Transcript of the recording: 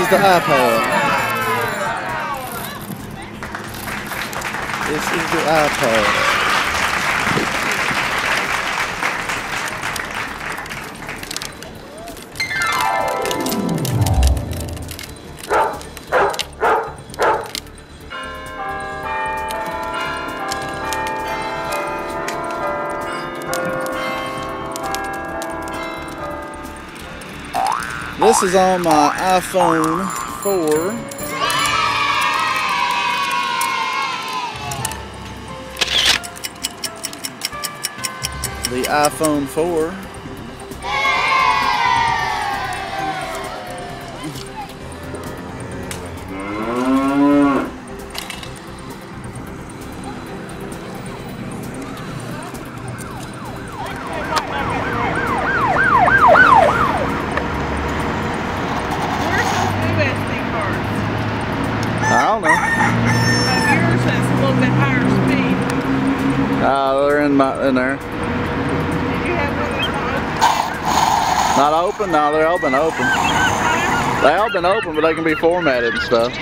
This is the iPad. This is the iPad. This is on my iPhone 4. The iPhone 4. I don't know. Yours has a little bit higher speed. They're in there. Did you have one that's Not open? No, they're all been open. They all been open, but they can be formatted and stuff.